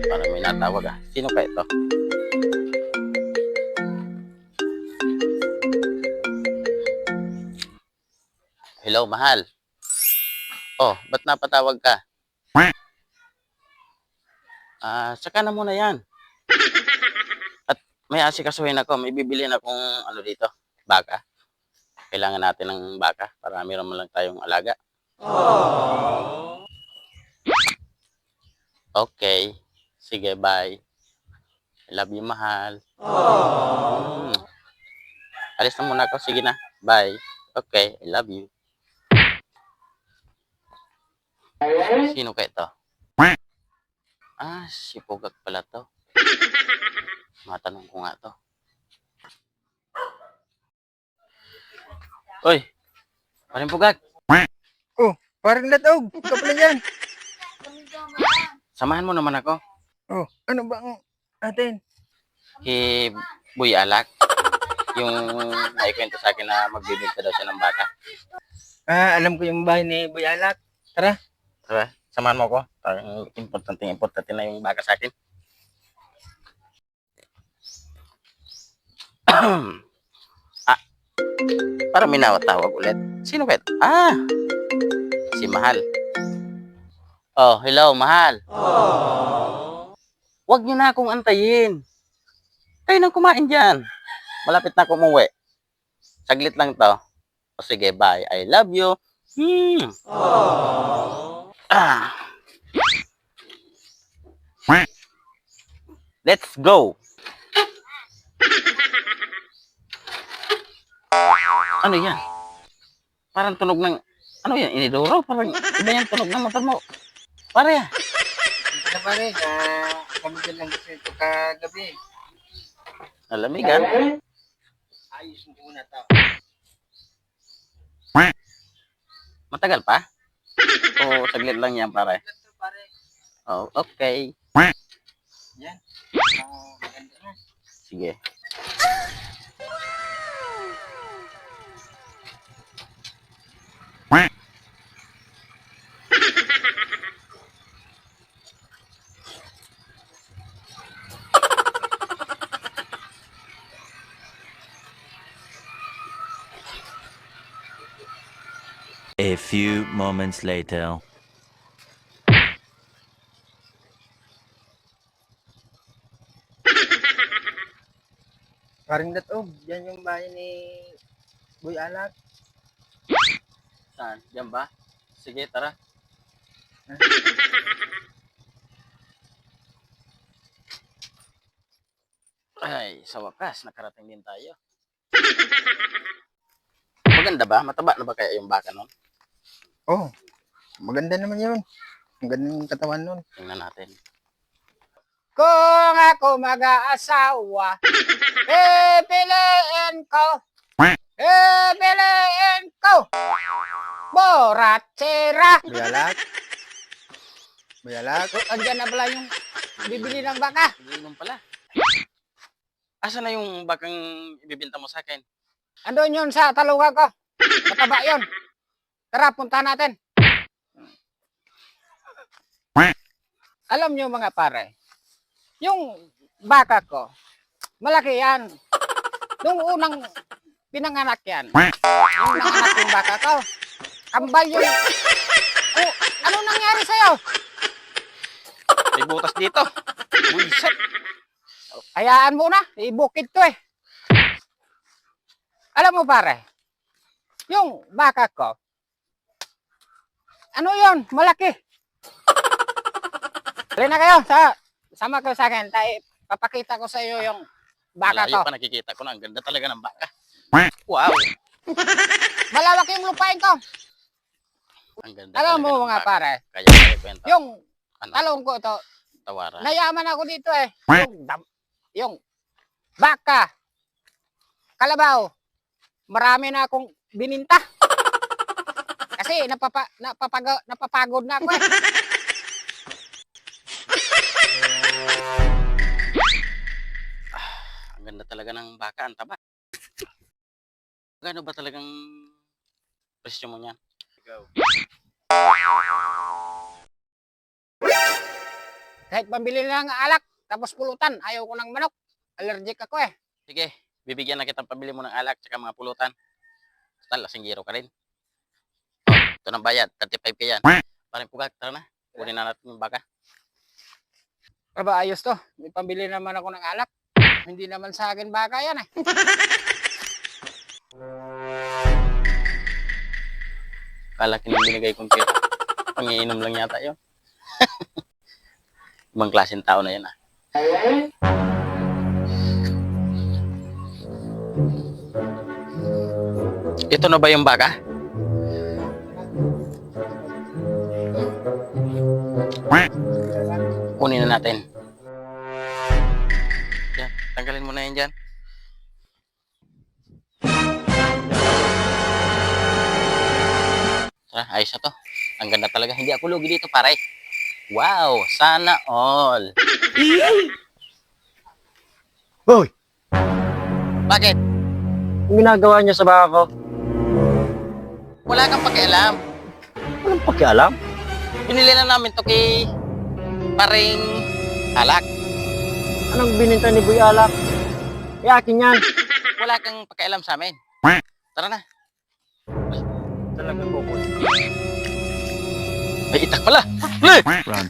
Parang may natawag ah. Sino kaya ito? Hello, mahal. Oh, ba't napatawag ka? Saka na muna yan. At may asikasuhin ako. May bibilin akong ano dito, baka. Kailangan natin ng baka para meron man lang tayong alaga. Okay. Sige, bye. I love you, mahal. Hmm. Alis na muna ako. Sige na. Bye. Okay, I love you. Sino kaya ito? Si Pugag pala to. Matanong ko nga to. Uy, paring Pugag. Oh, parang Datog. Ikaw pala dyan. Samahan mo naman ako. Oh, ano ba ang atin? Kay Boy Alak. Yung naikwento sa akin na magbibigta daw siya ng baka. Alam ko yung bahay ni Boy Alak. Tara. Diba? Samahan mo ko. Parang importante na yung baka sa akin. Parang may nawatawag ulit. Sino kaya? Si Mahal. Oh, hello, Mahal. Huwag niyo na akong antayin. Kayo nang kumain dyan. Malapit na ako umuwi. Saglit lang to. O sige, bye. I love you. Let's go. Ano yan? Parang tunog ng... Ano yan? Inidoro? Parang iba yung tunog ng motor mo. Pare ah. Ano pare? Kami dyan lang kasi ito kagabi. Nalamigan. Ayos mo muna to. Matagal pa? O saglit lang yan, pare? Ito pare. Oh, okay. Yan. Maganda na. Sige. A few moments later. Parang Datog. Yan yung bahay ni Boy Alak. Saan? Diyan ba? Sige, tara. Ay, sa wakas, nakarating din tayo. Maganda ba? Mataba na ba kaya yung baka nun? Oh, maganda naman yun. Ang ganda ng katawan nun. Tingnan natin. Kung ako mag-aasawa, pipiliin ko, Borrachera. Boy Alak. Andyan na pala yung bibili ng baka. Inom pala. Asa na yung bakang ibibinta mo sa akin? Andun yun sa talungan ko. Mataba yun. Tara, punta natin. Alam nyo mga pare, yung baka ko, malaki yan. Nung unang pinanganak yan, yung nanganak yung baka ko, kambal yun. Oh, ano nangyari sa'yo? May butas dito. Buisit. Hayaan mo na, ibukid to eh. Alam mo pare, yung baka ko, ano yon, malaki. Dali na kayo, sama kayo sa akin, tayo, papakita ko sa iyo yung baka Malayo ko. pa nakikita ko na. Ang ganda talaga ng baka. Wow. Malawak yung lupain ko. Ang ganda Alam talaga mo ng mga baka. pare, Kaya kayo kwenta. yung Ano? talong ko ito, Tawara. nayaman ako dito eh. Yung baka, kalabaw, marami na akong bininta. Kasi napapagod na ako eh. Ang ganda talaga ng baka. Ang taba. Gano ba talagang presyo mo niyan? Ikaw. Kahit pambili lang ng alak, tapos pulutan. Ayaw ko ng manok. Allergic ako eh. Sige, bibigyan na kitang pabili mo ng alak tsaka mga pulutan. Total, lasinggero ka rin. Oh, ito ng bayad, 35 ka yan. Parang pugak, tara na. Kunin na natin yung baka. Aba, ayos to. May pambili naman ako ng alak. Hindi naman sa akin baka yan eh. Kala kinang binigay kong pera. Pangiinom lang yata yun. Ibang klaseng tao na yan ah. Ito na ba yung baka? Kunin na natin. Yan, tanggalin mo na yan dyan. Tara, ayos na to. Ang ganda talaga. Hindi ako lugi dito, pare. Wow, sana all. Boy, Bakit? ang ginagawa niya sa baka ko, Wala kang pakialam. walang pakialam. Binili na namin to kay paring alak. Anong bininta ni Boy Alak? Eh, akin yan. Wala kang pakialam sa amin. Tara na. Talaga ko po. May itak pala. Lee! Run.